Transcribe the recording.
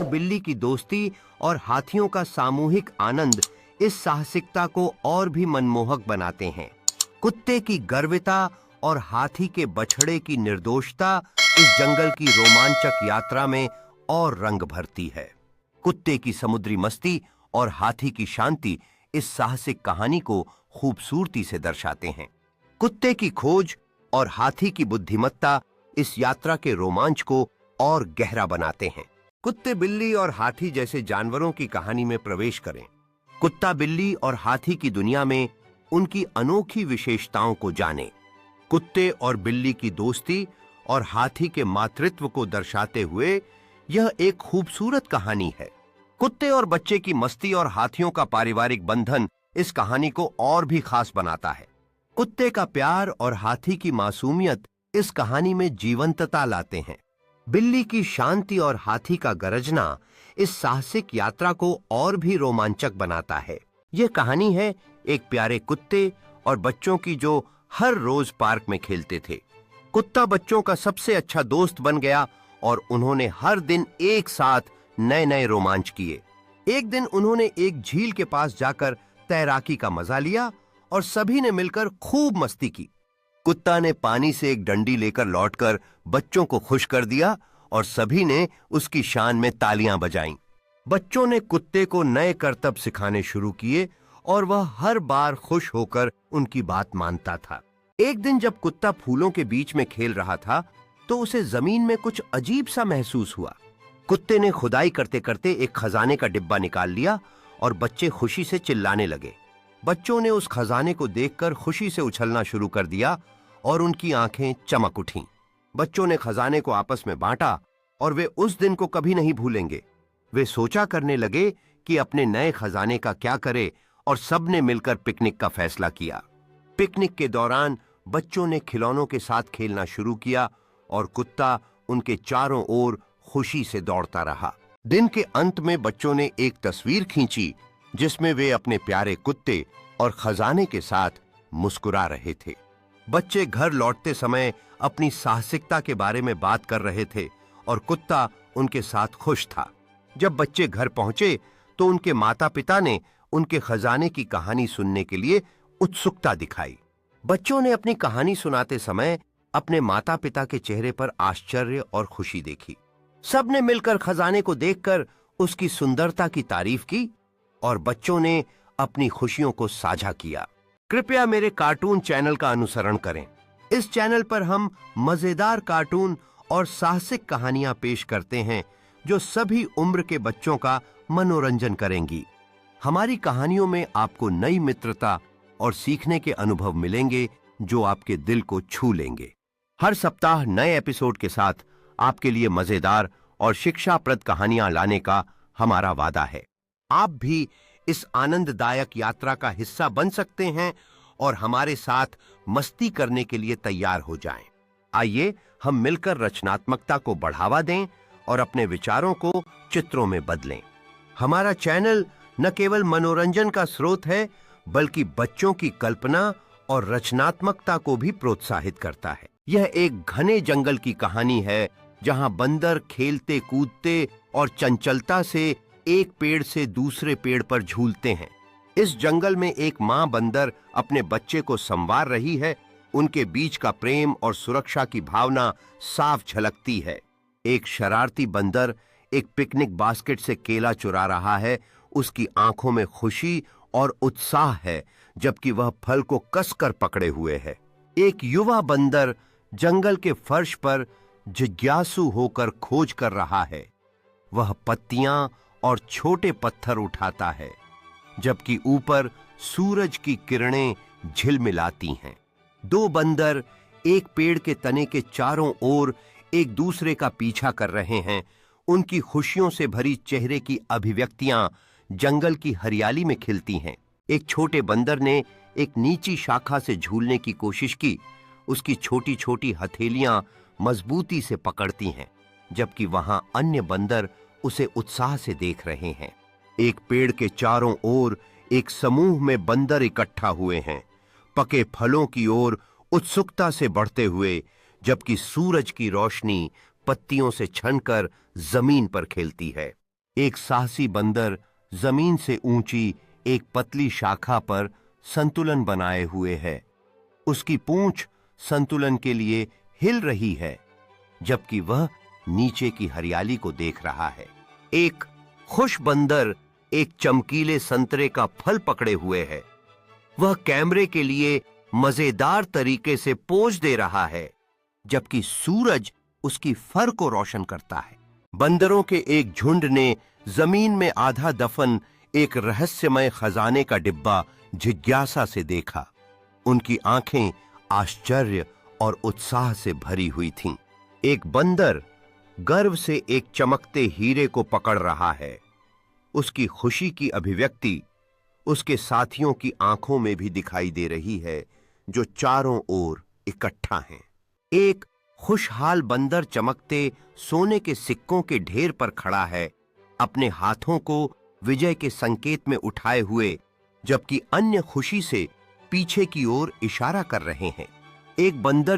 बिल्ली की दोस्ती और हाथियों का सामूहिक आनंद इस साहसिकता को और भी मनमोहक बनाते हैं। कुत्ते की गर्विता और हाथी के बछड़े की निर्दोषता इस जंगल की रोमांचक यात्रा में और रंग भरती है। कुत्ते की समुद्री मस्ती और हाथी की शांति इस साहसिक कहानी को खूबसूरती से दर्शाते हैं। कुत्ते की खोज और हाथी की बुद्धिमत्ता इस यात्रा के रोमांच को और गहरा बनाते हैं। कुत्ते, बिल्ली और हाथी जैसे जानवरों की कहानी में प्रवेश करें। कुत्ता, बिल्ली और हाथी की दुनिया में उनकी अनोखी विशेषताओं को जानें। कुत्ते और बिल्ली की दोस्ती और हाथी के मातृत्व को दर्शाते हुए यह एक खूबसूरत कहानी है। कुत्ते और बच्चे की मस्ती और हाथियों का पारिवारिक बंधन इस कहानी को और भी खास बनाता है। कुत्ते का प्यार और हाथी की मासूमियत इस कहानी में जीवंतता लाते हैं। बिल्ली की शांति और हाथी का गरजना इस साहसिक यात्रा को और भी रोमांचक बनाता है। यह कहानी है एक प्यारे कुत्ते और बच्चों की जो हर रोज पार्क में खेलते थे। कुत्ता बच्चों का सबसे अच्छा दोस्त बन गया और उन्होंने हर दिन एक साथ नए नए रोमांच किए। एक दिन उन्होंने एक झील के पास जाकर तैराकी का मजा लिया और सभी ने मिलकर खूब मस्ती की। कुत्ता ने पानी से एक डंडी लेकर लौटकर बच्चों को खुश कर दिया और सभी ने उसकी शान में तालियां बजाईं। बच्चों ने कुत्ते को नए करतब सिखाने शुरू किए और वह हर बार खुश होकर उनकी बात मानता था। एक दिन जब कुत्ता फूलों के बीच में खेल रहा था तो उसे जमीन में कुछ अजीब सा महसूस हुआ। कुत्ते ने खुदाई करते करते एक खजाने का डिब्बा निकाल लिया और बच्चे खुशी से चिल्लाने लगे। बच्चों ने उस खजाने को देखकर खुशी से उछलना शुरू कर दिया और उनकी आंखें चमक उठीं। बच्चों ने खजाने को आपस में बांटा और वे उस दिन को कभी नहीं भूलेंगे। वे सोचा करने लगे कि अपने नए खजाने का क्या करे और सबने मिलकर पिकनिक का फैसला किया। पिकनिक के दौरान बच्चों ने खिलौनों के साथ खेलना शुरू किया और कुत्ता उनके चारों ओर खुशी से दौड़ता रहा। दिन के अंत में बच्चों ने एक तस्वीर खींची जिसमें वे अपने प्यारे कुत्ते और खजाने के साथ मुस्कुरा रहे थे। बच्चे घर लौटते समय अपनी साहसिकता के बारे में बात कर रहे थे और कुत्ता उनके साथ खुश था। जब बच्चे घर पहुंचे तो उनके माता-पिता ने उनके खजाने की कहानी सुनने के लिए उत्सुकता दिखाई। बच्चों ने अपनी कहानी सुनाते समय अपने माता-पिता के चेहरे पर आश्चर्य और खुशी देखी। सबने मिलकर खजाने को देखकर उसकी सुंदरता की तारीफ की और बच्चों ने अपनी खुशियों को साझा किया। कृपया मेरे कार्टून चैनल का अनुसरण करें। इस चैनल पर हम मजेदार कार्टून और साहसिक कहानियां पेश करते हैं जो सभी उम्र के बच्चों का मनोरंजन करेंगी। हमारी कहानियों में आपको नई मित्रता और सीखने के अनुभव मिलेंगे जो आपके दिल को छू लेंगे। हर सप्ताह नए एपिसोड के साथ आपके लिए मजेदार और शिक्षाप्रद कहानियां लाने का हमारा वादा है। आप भी इस आनंददायक यात्रा का हिस्सा बन सकते हैं और हमारे साथ मस्ती करने के लिए तैयार हो जाएं। आइए हम मिलकर रचनात्मकता को बढ़ावा दें और अपने विचारों को चित्रों में बदलें। हमारा चैनल न केवल मनोरंजन का स्रोत है बल्कि बच्चों की कल्पना और रचनात्मकता को भी प्रोत्साहित करता है। यह एक घने जंगल की कहानी है जहां बंदर खेलते कूदते और चंचलता से एक पेड़ से दूसरे पेड़ पर झूलते हैं। इस जंगल में एक मां बंदर अपने बच्चे को संवार रही है। उनके बीच का प्रेम और सुरक्षा की भावना साफ झलकती है। एक शरारती बंदर एक पिकनिक बास्केट से केला चुरा रहा है। उसकी आंखों में खुशी और उत्साह है जबकि वह फल को कसकर पकड़े हुए है। एक युवा बंदर जंगल के फर्श पर जिज्ञासु होकर खोज कर रहा है। वह पत्तियां और छोटे पत्थर उठाता है जबकि ऊपर सूरज की किरणें झिलमिलाती हैं। दो बंदर एक पेड़ के तने के चारों ओर एक दूसरे का पीछा कर रहे हैं। उनकी खुशियों से भरी चेहरे की अभिव्यक्तियां जंगल की हरियाली में खिलती हैं। एक छोटे बंदर ने एक नीची शाखा से झूलने की कोशिश की। उसकी छोटी छोटी हथेलियां मजबूती से पकड़ती हैं जबकि वहां अन्य बंदर उसे उत्साह से देख रहे हैं। एक पेड़ के चारों ओर एक समूह में बंदर इकट्ठा हुए हैं, पके फलों की ओर उत्सुकता से बढ़ते हुए, जबकि सूरज की रोशनी पत्तियों से छनकर जमीन पर खेलती है। एक साहसी बंदर जमीन से ऊंची एक पतली शाखा पर संतुलन बनाए हुए है। उसकी पूंछ संतुलन के लिए हिल रही है, जबकि वह नीचे की हरियाली को देख रहा है। एक खुश बंदर एक चमकीले संतरे का फल पकड़े हुए है। वह कैमरे के लिए मजेदार तरीके से पोज दे रहा है, जबकि सूरज उसकी फर को रोशन करता है। बंदरों के एक झुंड ने जमीन में आधा दफन एक रहस्यमय खजाने का डिब्बा जिज्ञासा से देखा। उनकी आंखें आश्चर्य और उत्साह से भरी हुई थीं। एक बंदर गर्व से एक चमकते हीरे को पकड़ रहा है। उसकी खुशी की अभिव्यक्ति उसके साथियों की आंखों में भी दिखाई दे रही है, जो चारों ओर इकट्ठा हैं। एक खुशहाल बंदर चमकते सोने के सिक्कों के ढेर पर खड़ा है, अपने हाथों को विजय के संकेत में उठाए हुए, जबकि अन्य खुशी से पीछे की ओर इशारा कर रहे हैं। एक बंदर